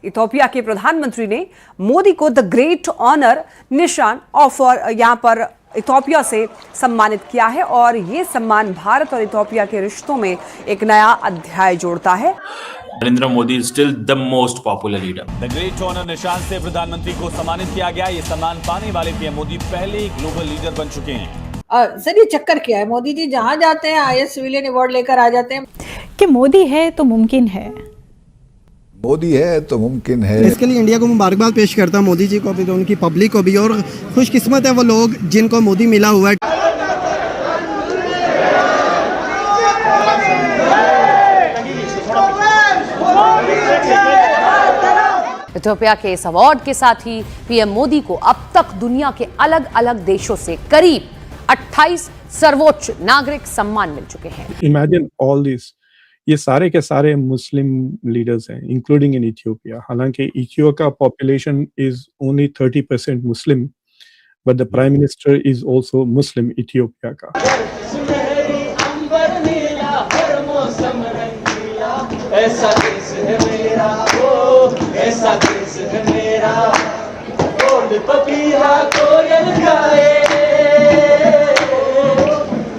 Ethiopia के प्रधानमंत्री ने मोदी को द ग्रेट ऑनर निशान ऑफर यहां पर इथियोपिया से सम्मानित किया है और ये सम्मान भारत और इथियोपिया के रिश्तों में एक नया अध्याय जोड़ता है। Narendra Modi is still the most popular leader. The great honour निशान से प्रधानमंत्री को सम्मानित किया गया। ये सम्मान पाने वाले पीएम मोदी पहले ग्लोबल लीडर बन चुके हैं। सर ये चक्कर क्या है, मोदी जी जहां जाते हैं आईएएस सिविलियन अवार्ड लेकर आ जाते हैं कि मोदी है तो मुमकिन है, मोदी है तो मुमकिन है। इसके लिए इंडिया को मुबारकबाद पेश करता हूं, मोदी जी को भी, तो उनकी पब्लिक को भी, और खुशकिस्मत है वो लोग जिनको मोदी मिला हुआ है। इथियोपिया के इस अवार्ड के साथ ही पीएम मोदी को अब तक दुनिया के अलग अलग देशों से करीब 28 सर्वोच्च नागरिक सम्मान मिल चुके हैं। इमेजिन ऑल दिस, ये सारे के सारे मुस्लिम लीडर्स हैं, इंक्लूडिंग इन इथियोपिया। हालांकि इथियोपिया का population is only 30% Muslim, but the prime minister is also Muslim Ethiopia का। ऐसा देश है मेरा, ओ ऐसा देश है मेरा, बोल पपीहा कोयल गाए,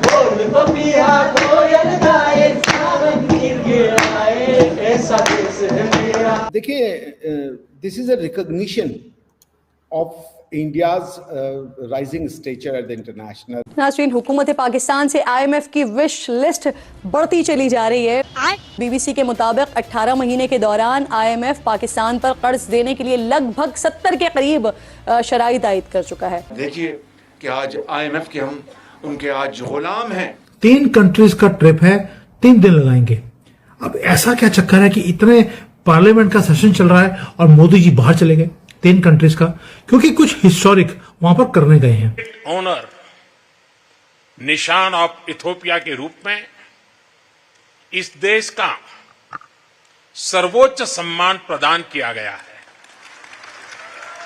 बोल पपीहा कोयल गाए, सावन गिर गया ऐसा देश है मेरा। देखिए, this is a recognition of India's rising stature at the international. नाज़रीन, हुकूमत पाकिस्तान से आईएमएफ की विश लिस्ट बढ़ती चली जा रही है। बीबीसी के मुताबिक 18 महीने के दौरान आईएमएफ पाकिस्तान पर कर्ज देने के लिए लगभग 70 के करीब शराइत आयद कर चुका है। देखिए कि आज आईएमएफ के हम उनके आज गुलाम हैं। 3 कंट्रीज का ट्रिप है, 3 दिन लगाएंगे। अब ऐसा क्या चक्कर है कि इतने पार्लियामेंट का सेशन चल रहा है और मोदी जी बाहर चले गए 3 कंट्रीज का, क्योंकि कुछ हिस्टोरिक वहां पर करने गए हैं। ऑनर निशान ऑफ इथियोपिया के रूप में इस देश का सर्वोच्च सम्मान प्रदान किया गया है।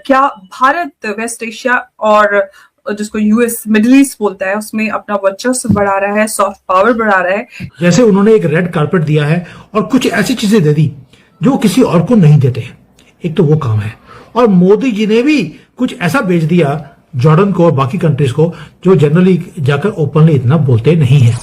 क्या भारत वेस्ट एशिया और जिसको यूएस मिडिल ईस्ट बोलता है उसमें अपना वर्चस्व बढ़ा रहा है, सॉफ्ट पावर बढ़ा रहा है? जैसे उन्होंने एक रेड कारपेट दिया है और कुछ ऐसी चीजें दे दी जो किसी और को नहीं देते। एक तो वो काम है, और मोदी जी ने भी कुछ ऐसा भेज दिया जॉर्डन को और बाकी कंट्रीज को जो जनरली जाकर ओपनली इतना बोलते नहीं है।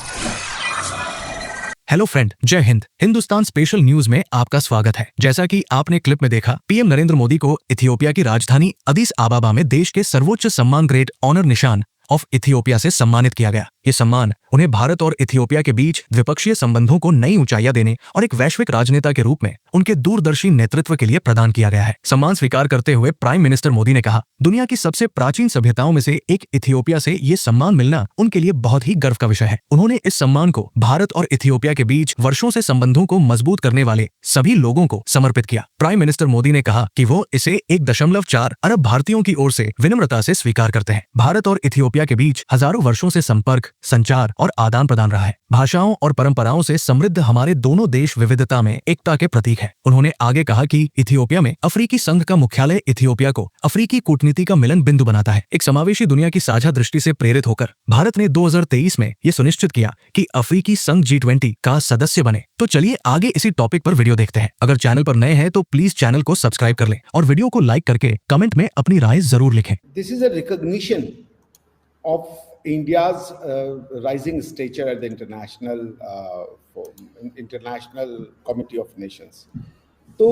हेलो फ्रेंड, जय हिंद। हिंदुस्तान स्पेशल न्यूज में आपका स्वागत है। जैसा कि आपने क्लिप में देखा, पीएम नरेंद्र मोदी को इथियोपिया की राजधानी अदिस आबाबा में देश के सर्वोच्च सम्मान ग्रेट ऑनर निशान ऑफ इथियोपिया से सम्मानित किया गया। ये सम्मान उन्हें भारत और इथियोपिया के बीच द्विपक्षीय संबंधों को नई ऊंचाइयां देने और एक वैश्विक राजनेता के रूप में उनके दूरदर्शी नेतृत्व के लिए प्रदान किया गया है। सम्मान स्वीकार करते हुए प्राइम मिनिस्टर मोदी ने कहा, दुनिया की सबसे प्राचीन सभ्यताओं में से एक इथियोपिया से ये सम्मान मिलना उनके लिए बहुत ही गर्व का विषय है। उन्होंने इस सम्मान को भारत और इथियोपिया के बीच वर्षों से संबंधों को मजबूत करने वाले सभी लोगों को समर्पित किया। प्राइम मिनिस्टर मोदी ने कहा कि वो इसे 1.4 अरब भारतीयों की ओर से विनम्रता से स्वीकार करते हैं। भारत और इथियोपिया के बीच हजारों वर्षों से संपर्क, संचार और आदान प्रदान रहा है। भाषाओं और परंपराओं से समृद्ध हमारे दोनों देश विविधता में एकता के प्रतीक है। उन्होंने आगे कहा कि इथियोपिया में अफ्रीकी संघ का मुख्यालय इथियोपिया को अफ्रीकी कूटनीति का मिलन बिंदु बनाता है। एक समावेशी दुनिया की साझा दृष्टि से प्रेरित होकर भारत ने 2023 में ये सुनिश्चित किया कि अफ्रीकी संघ G20 का सदस्य बने। तो चलिए आगे इसी टॉपिक पर वीडियो देखते हैं। अगर चैनल पर नए हैं तो प्लीज चैनल को सब्सक्राइब कर लें और वीडियो को लाइक करके कमेंट में अपनी राय जरूर लिखें। This is a recognition of India's rising stature at the international Committee of Nations। तो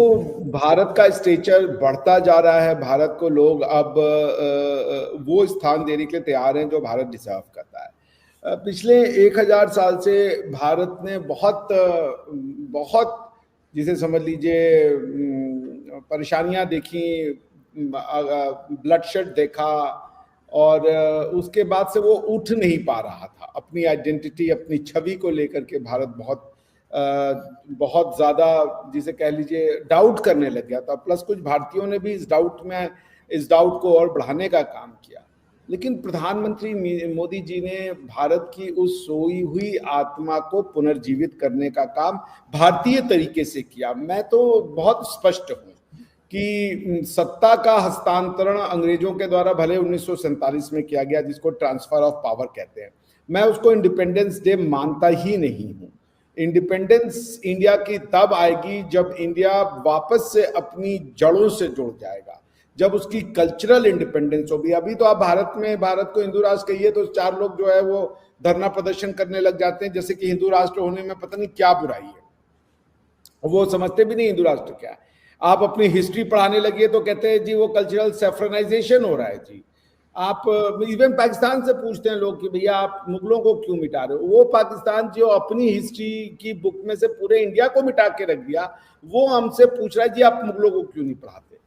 भारत का स्टेचर बढ़ता जा रहा है। भारत को लोग अब वो स्थान देने के लिए तैयार हैं जो भारत डिजर्व करता है। पिछले 1000 साल से भारत ने बहुत जिसे समझ लीजिए परेशानियां देखी, ब्लडशेड देखा, और उसके बाद से वो उठ नहीं पा रहा था। अपनी आइडेंटिटी, अपनी छवि को लेकर के भारत बहुत ज़्यादा जिसे कह लीजिए डाउट करने लग गया था। प्लस कुछ भारतीयों ने भी इस डाउट को और बढ़ाने का काम किया। लेकिन प्रधानमंत्री मोदी जी ने भारत की उस सोई हुई आत्मा को पुनर्जीवित करने का काम भारतीय तरीके से किया। मैं तो बहुत स्पष्ट हूँ कि सत्ता का हस्तांतरण अंग्रेजों के द्वारा भले 1947 में किया गया, जिसको ट्रांसफर ऑफ पावर कहते हैं, मैं उसको इंडिपेंडेंस डे मानता ही नहीं हूँ। इंडिपेंडेंस इंडिया की तब आएगी जब इंडिया वापस से अपनी जड़ों से जुड़ जाएगा, जब उसकी कल्चरल इंडिपेंडेंस होगी। अभी तो आप भारत को हिंदू राष्ट्र कहिए तो 4 लोग जो है वो धरना प्रदर्शन करने लग जाते हैं, जैसे कि हिंदू राष्ट्र होने में पता नहीं क्या बुराई है, वो समझते भी नहीं हिंदू राष्ट्र क्या है। आप अपनी हिस्ट्री पढ़ाने लगिए तो कहते हैं जी वो कल्चरल सेफ्रनाइजेशन हो रहा है जी। आप इवन पाकिस्तान से पूछते हैं लोग कि भैया आप मुगलों को क्यों मिटा रहे हो, वो पाकिस्तान जो अपनी हिस्ट्री की बुक में से पूरे इंडिया को मिटा के रख दिया, वो हमसे पूछ रहा है जी आप मुगलों को क्यों नहीं पढ़ाते।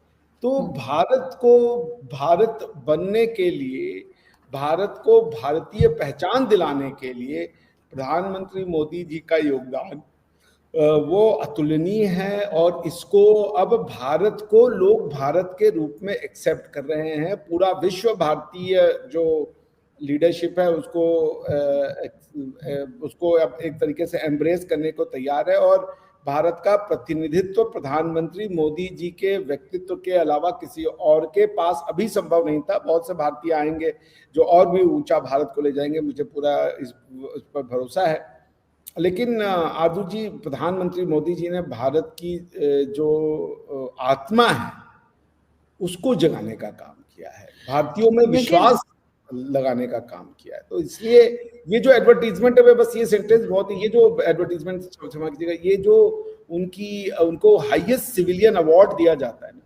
तो भारत को भारत बनने के लिए, भारत को भारतीय पहचान दिलाने के लिए प्रधानमंत्री मोदी जी का योगदान वो अतुलनीय है। और इसको अब भारत को लोग भारत के रूप में एक्सेप्ट कर रहे हैं। पूरा विश्व भारतीय जो लीडरशिप है उसको अब एक तरीके से एम्ब्रेस करने को तैयार है। और भारत का प्रतिनिधित्व प्रधानमंत्री मोदी जी के व्यक्तित्व के अलावा किसी और के पास अभी संभव नहीं था। बहुत से भारतीय आएंगे जो और भी ऊंचा भारत को ले जाएंगे, मुझे पूरा इस पर भरोसा है। लेकिन आरजू जी, प्रधानमंत्री मोदी जी ने भारत की जो आत्मा है उसको जगाने का काम किया है, भारतीयों में विश्वास लगाने का काम किया है। तो इसलिए ये जो एडवर्टीजमेंट है, बस ये सेंटेंस बहुत ही, ये जो एडवर्टीजमेंट क्षमा कीजिएगा, ये जो उनको हाईएस्ट सिविलियन अवार्ड दिया जाता है ना,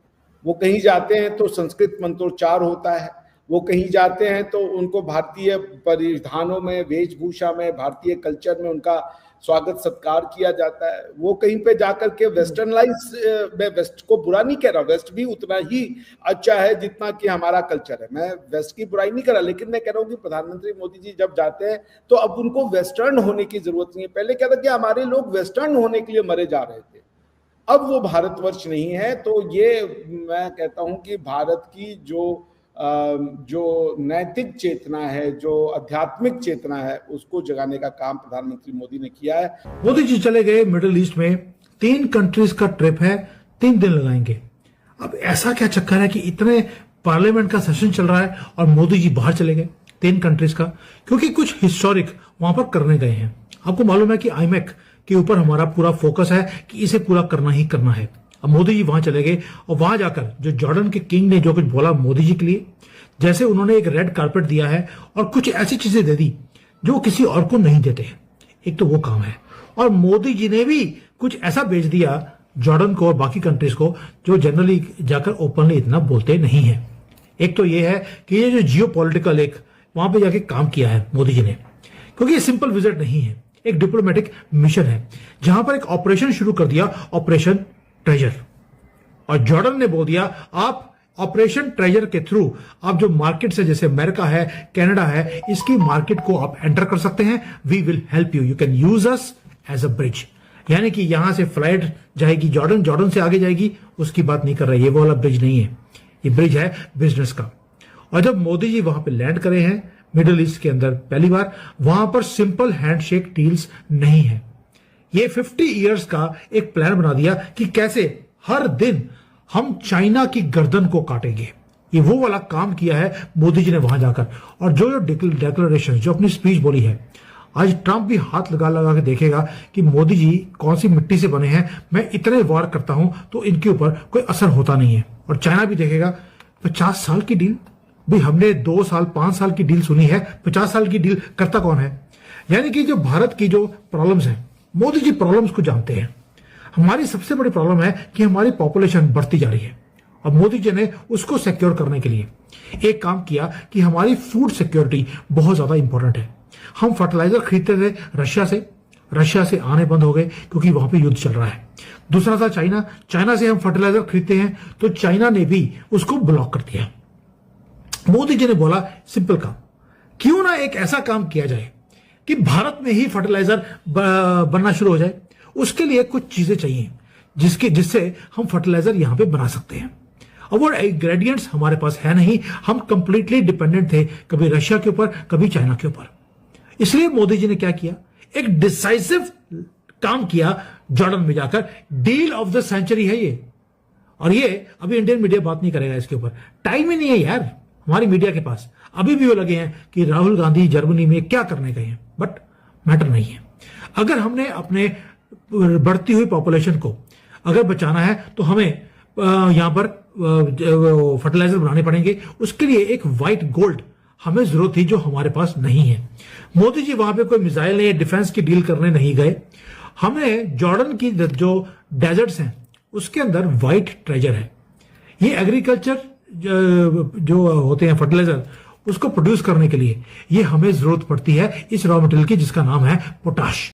वो कहीं जाते हैं तो संस्कृत मंत्रोच्चार होता है, वो कहीं जाते हैं तो उनको भारतीय परिधानों में, वेशभूषा में, भारतीय कल्चर में उनका स्वागत सत्कार किया जाता है। वो कहीं पे जाकर के वेस्टर्नलाइज, मैं वेस्ट को बुरा नहीं कह रहा, वेस्ट भी उतना ही अच्छा है जितना कि हमारा कल्चर है, मैं वेस्ट की बुराई नहीं कर रहा, लेकिन मैं कह रहा हूँ कि प्रधानमंत्री मोदी जी जब जाते हैं तो अब उनको वेस्टर्न होने की जरूरत नहीं है। पहले क्या था कि हमारे लोग वेस्टर्न होने के लिए मरे जा रहे थे, अब वो भारतवर्ष नहीं है। तो ये मैं कहता हूँ कि भारत की जो नैतिक चेतना है, जो आध्यात्मिक चेतना है, उसको जगाने का काम प्रधानमंत्री मोदी ने किया है। मोदी जी चले गए मिडिल ईस्ट में, 3 कंट्रीज का ट्रिप है, 3 दिन लगाएंगे। अब ऐसा क्या चक्कर है कि इतने पार्लियामेंट का सेशन चल रहा है और मोदी जी बाहर चले गए 3 कंट्रीज का? क्योंकि कुछ हिस्टोरिक वहां पर करने गए हैं। आपको मालूम है कि आईमेक के ऊपर हमारा पूरा फोकस है कि इसे पूरा करना ही करना है। अब मोदी जी वहां चले गए और वहां जाकर जो जॉर्डन के किंग ने जो कुछ बोला मोदी जी के लिए, जैसे उन्होंने एक रेड कारपेट दिया है और कुछ ऐसी चीजें दे दी जो किसी और को नहीं देते हैं, एक तो वो काम है। और मोदी जी ने भी कुछ ऐसा भेज दिया जॉर्डन को और बाकी कंट्रीज को जो जनरली जाकर ओपनली इतना बोलते नहीं है। एक तो ये है कि ये जो जियोपॉलिटिकल एक वहां पे जाके काम किया है मोदी जी ने, क्योंकि ये सिंपल विजिट नहीं है, एक डिप्लोमेटिक मिशन है जहां पर एक ऑपरेशन शुरू कर दिया, ऑपरेशन ट्रेजर। और जॉर्डन ने बोल दिया आप ऑपरेशन ट्रेजर के थ्रू आप जो मार्केट से, जैसे अमेरिका है, कनाडा है, इसकी मार्केट को आप एंटर कर सकते हैं। We will help you, you can use us as a bridge. यानी कि यहां से फ्लाइट जाएगी जॉर्डन, जॉर्डन से आगे जाएगी, उसकी बात नहीं कर रहे, ये वो वाला ब्रिज नहीं है, ये ब्रिज है बिजनेस का। और जब मोदी जी वहां पे लैंड करे हैं मिडिल ईस्ट के अंदर पहली बार, वहां पर सिंपल हैंडशेक डील्स नहीं है। ये 50 इयर्स का एक प्लान बना दिया कि कैसे हर दिन हम चाइना की गर्दन को काटेंगे। ये वो वाला काम किया है मोदी जी ने वहां जाकर। और जो डिक्लेरेशन, जो अपनी स्पीच बोली है, आज ट्रंप भी हाथ लगा लगा के देखेगा कि मोदी जी कौन सी मिट्टी से बने हैं, मैं इतने वार करता हूं तो इनके ऊपर कोई असर होता नहीं है। और चाइना भी देखेगा 50 साल की डील, भाई हमने 2 साल 5 साल की डील सुनी है, 50 साल की डील करता कौन है? यानी कि जो भारत की जो प्रॉब्लम्स हैं, मोदी जी प्रॉब्लम्स को जानते हैं। हमारी सबसे बड़ी प्रॉब्लम है कि हमारी पॉपुलेशन बढ़ती जा रही है और मोदी जी ने उसको सिक्योर करने के लिए एक काम किया कि हमारी फूड सिक्योरिटी बहुत ज्यादा इंपॉर्टेंट है। हम फर्टिलाइजर खरीदते थे रशिया से आने बंद हो गए क्योंकि वहां पे युद्ध चल रहा है। दूसरा था चाइना से हम फर्टिलाइजर खरीदते हैं तो चाइना ने भी उसको ब्लॉक कर दिया। मोदी जी ने बोला सिंपल काम, क्यों ना एक ऐसा काम किया जाए कि भारत में ही फर्टिलाइजर बनना शुरू हो जाए। उसके लिए कुछ चीजें चाहिए जिससे हम फर्टिलाइजर यहां पे बना सकते हैं। अब वो इंग्रेडिएंट्स हमारे पास है नहीं, हम कंप्लीटली डिपेंडेंट थे कभी रशिया के ऊपर कभी चाइना के ऊपर। इसलिए मोदी जी ने क्या किया, एक डिसाइसिव काम किया जॉर्डन में जाकर। डील ऑफ द सेंचुरी है ये। और ये अभी इंडियन मीडिया बात नहीं करेगा इसके ऊपर, टाइम ही नहीं है यार हमारी मीडिया के पास। अभी भी वो लगे हैं कि राहुल गांधी जर्मनी में क्या करने गए हैं, बट मैटर नहीं है। अगर हमने अपने बढ़ती हुई पॉपुलेशन को अगर बचाना है तो हमें यहाँ पर फर्टिलाइजर बनाने पड़ेंगे। उसके लिए एक व्हाइट गोल्ड हमें जरूरत थी जो हमारे पास नहीं है। मोदी जी वहां पे कोई मिसाइल या डिफेंस की डील करने नहीं गए। हमें जॉर्डन की जो डेजर्ट्स हैं उसके अंदर व्हाइट ट्रेजर है। ये एग्रीकल्चर जो होते हैं फर्टिलाइजर उसको प्रोड्यूस करने के लिए ये हमें जरूरत पड़ती है इस रॉ मटेरियल की जिसका नाम है पोटाश।